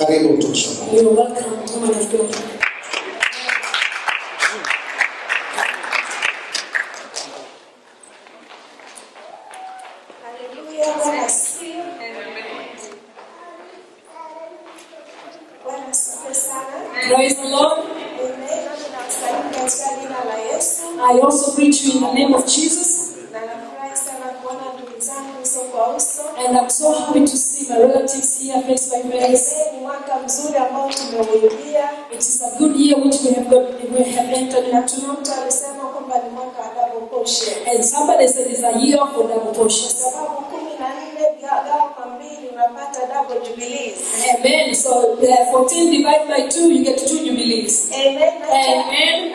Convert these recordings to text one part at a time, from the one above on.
Karibu mtumishi wa Mungu. You're welcome, woman of God. Praise the Lord. I also preach you in the name of Jesus. And I'm so happy to see my relatives here face by face. It is a good year which we have entered into. And somebody said it's a year for double portion. Amen. So 14 divided by 2, you get 2 jubilees. Amen. Amen.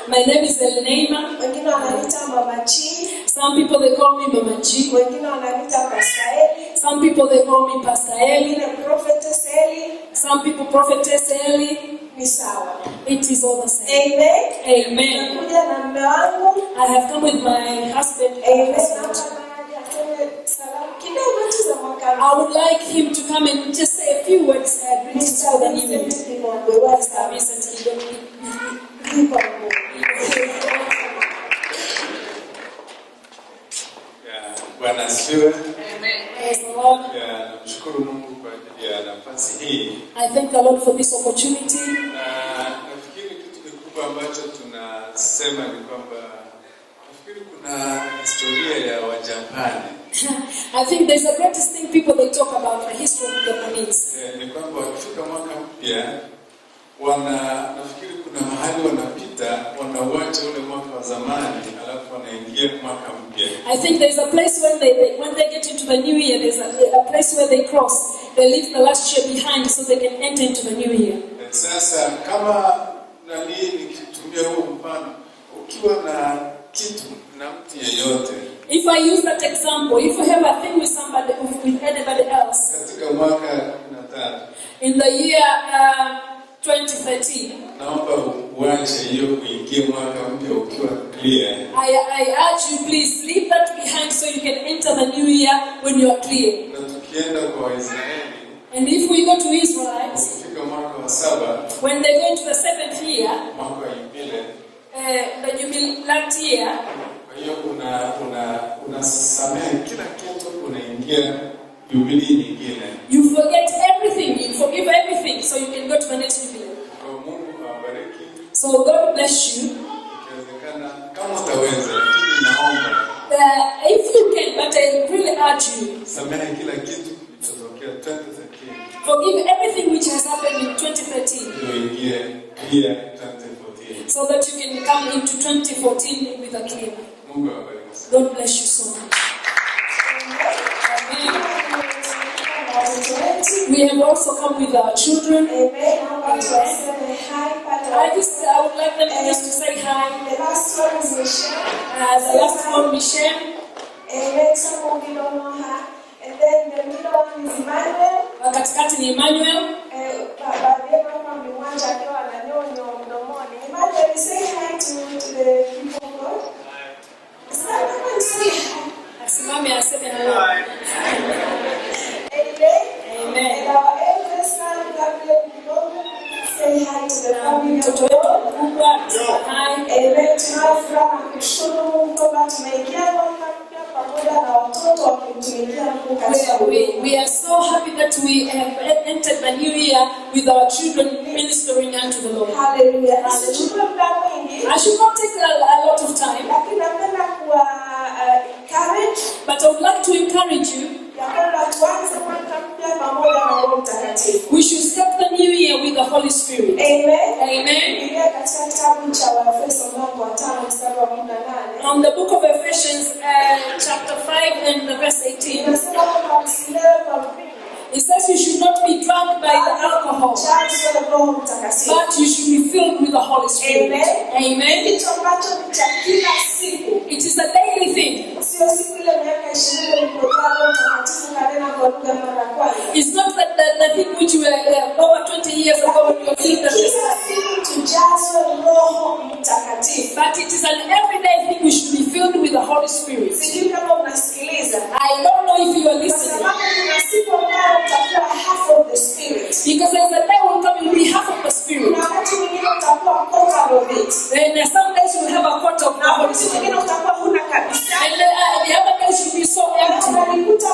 My name is Elnema. Some people they call me Mama G. Some people they call me Pastor Eli. Some people Prophetess Eli. It is all the same. Amen. Amen. I have come with my husband. I would like him to come and just say a few words. Greetings to the new year. Bwana asifiwe. Praise the Lord. Namshukuru Mungu kwa ajili ya nafasi hii. I thank the Lord for this opportunity. Nafikiri kitu kikubwa ambacho tunasema ni kwamba nafikiri kuna historia ya Wajapani. I think there's a greatest thing people they talk about, the history of the Japanese. Ni kwamba wakifika mwaka mpya nafikiri kuna mahali wanapita, wanauacha ule mwaka wa zamani alafu wanaingia mwaka mpya. I think there's a place when they get into the new year, there's a place where they cross. They leave the last year behind so they can enter into the new year. Sasa kama nikitumia huu mfano, ukiwa na kitu na mtu yeyote, if I use that example, if you have a thing with somebody, with anybody else, katika mwaka 13, in the year 2013, naomba uache hiyo kuingia mwaka mpya ukiwa clear. I urge you, please leave that behind so you can enter the new year when you are clear. Na tukienda kwa Israeli, and if we go to Israelites, ukifika mwaka wa 7, when they go into the 7th year, mwaka wa Yubile, the jubilant year, kwa hiyo unasamehe kila kitu, unaingia jubilee nyingine. You forget everything, you forgive everything, so you can go to the next jubilee. Kwa Mungu awabariki. So God bless you. Ikiwezekana kama utaweza, lakini naomba if you can, but I really urge you, samehe kila kitu kilichotokea 2013. forgive everything which has happened in 2013. Ndio ingie clear 2014. So that you can come into 2014 with a clear. Mungu awabariki. God bless you so much. Amen. We have also come with our children. I would like them just to say hi. The last one is Michelle. The last one, Michelle. Some of you don't know her. And then the middle one is Emmanuel. Katikati ni Emmanuel. Emmanuel, say hi to the people of God. Someone say hi. Asimame aseme hello. Amen. And our eldest son, Gabriel, say hi to the family of God. Hi. Amen. Tunafuraha kushukuru Mungu kwamba tumeingia mwaka mpya pamoja na watoto wakimtumikia Mungu katika We are so happy that we have entered the new year with our children ministering unto the Lord. Hallelujah. I should not take a lot of time, but I would like to encourage you. We should start the new year with the Holy Spirit. Amen. Amen. On the book of Ephesians, chapter 5 and verse 18. It says you should not be drunk by the alcohol, but you should be filled with the Holy Spirit. Amen. It is a daily thing. It's not that the thing which you were over 20 years ago when you were filled with the Spirit. But it is an everyday thing we should be filled with the Holy Spirit. I don't know if you are listening. it. And some days you will have a quarter of the Na Holy wakati Spirit. mwingine utakuwa huna kabisa. And the other days will be so empty. Utalikuta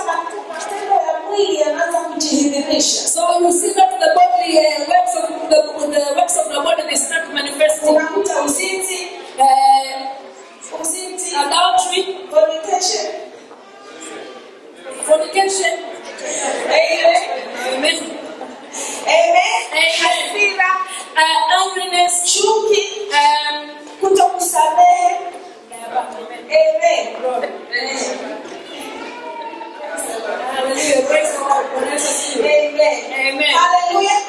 matendo ya mwili yanaanza kujidhihirisha. So you see that the bodily works of the body, they start manifesting. Unakuta uzinzi, Adultery, fornication. Amen. Hasira, Angriness, chuki, kutokusamehe. Amen. Hallelujah. Praise the Lord. Amen. Hallelujah.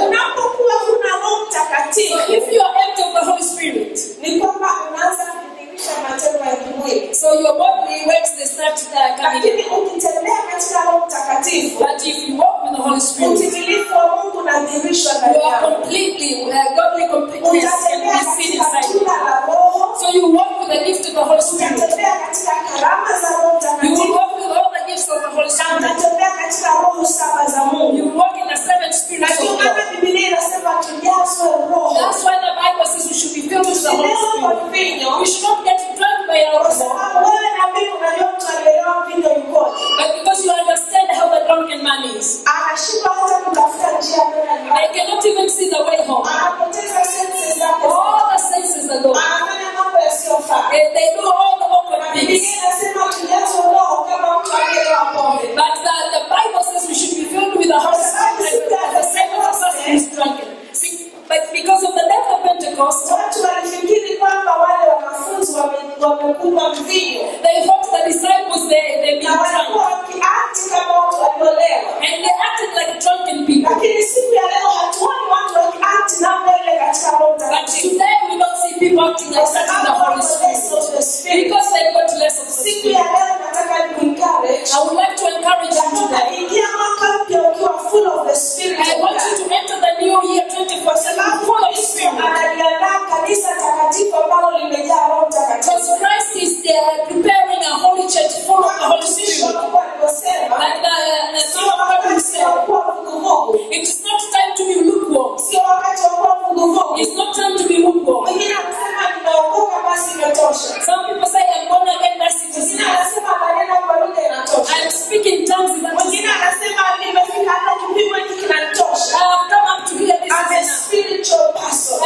Unapokuwa huna Roho Mtakatifu, So if you are empty of the Holy Spirit, ni kwamba unaanza kudhihirisha matendo ya kimwili. so your bodily works, they start coming in. Lakini ukitembea katika Roho Mtakatifu, But if you walk with the Holy Spirit, utimilifu wa Mungu unadhihirishwa you ndani are yako. completely, godly completeness can Utatembea be seen katika inside you. tunda la Roho, So you walk with the gift of the Holy Spirit. utatembea katika karama za Roho You will Mtakatifu, walk with all the gifts of the Holy na Spirit. utatembea katika roho saba za Mungu. You walk in the seven Na spirits ndio of maana God. Biblia inasema tujazwe Roho. That's why the Bible says we should be filled with the Holy Usilewe kwa Spirit. mvinyo, We should not get drunk by kwa alcohol. sababu wewe na mimi unajua mtu alielewa mvinyo yukoje. But because you understand how the drunken man is, Anashindwa hata kutafuta njia kwenda they nyumbani. cannot even see the way home. Anapoteza senses zake. All the senses are gone. Anafanya mambo yasiyofaa. They do all the awkward Na Biblia things. inasema tujazwe Roho kama mtu alielewa pombe. But the Bible says we should be filled with the Holy Spirit at the same as a person is drunken. See, but because of the death of Pentecost, Watu walifikiri kwamba wale wanafunzi wamekunywa mvinyo. they thought the disciples, they've been Na walikuwa drunk. wakiakti kama watu waliolewa. And they acted like drunken people. Lakini siku ya leo hatuoni watu wakiakti namna ile katika Roho But Mtakatifu. today we don't see people acting like such in the Holy Spirit. Because they've got less of the Siku Spirit. ya leo nataka nikuencourage. I would like to encourage you today. Ingia mwaka mpya ukiwa full of the Spirit. I want you to enter the new year 24/7 full of Spirit. Analiandaa kanisa takatifu ambalo limejaa Roho Mtakatifu. Because Christ is there preparing a holy church full of the Holy Spirit. Mungu aliposema, Like the sio Son of God wakati said, wa kuwa vuguvugu. it is not time to be lukewarm. Sio wakati wa kuwa vuguvugu. It's not time to be lukewarm. Wengine wanasema nimeokoka basi imetosha. Some people say I'm born again, that's it. Wengine wanasema maneno kwa lugha inatosha. I'm speaking tongues, that's Wengine it. wanasema nimefika hata kipimo hiki kinanitosha. I have come up to hear this I'm a is enough. spiritual person.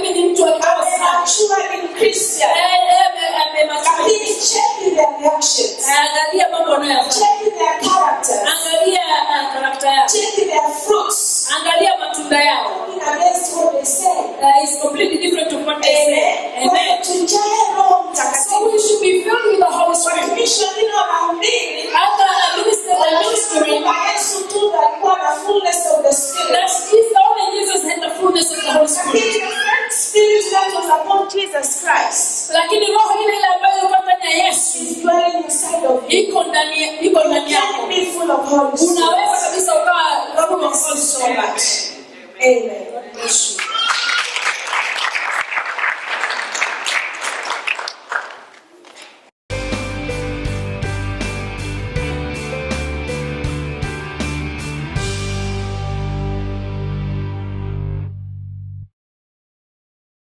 Mimi ni mtu wa I'm kiroho a sana. mature in Christian. Mature. Lakini check their reactions. Angalia mambo wanayofanya. Check their characters. Angalia karakta yao. Check their fruits. Angalia matunda yao. In against what they say. It's completely different from what they say. Amen. Kwa hiyo Amen. tujae Roho So Mtakatifu. we should be filled with the Holy Spirit. Watumishi wengine wanahubiri Other ministers and ministering kwamba Yesu tu ndo alikuwa na fullness of the Spirit. that Jesus, only Jesus had the fullness of the Holy Spirit. Lakini the same Spirit that was upon Jesus Christ Lakini roho ile ile ambayo iko ndani ya Yesu is dwelling inside of you. iko ndani yako. Can be full of Holy Spirit. Unaweza kabisa ukawa full of Holy So Spirit. much. Amen. Yesu.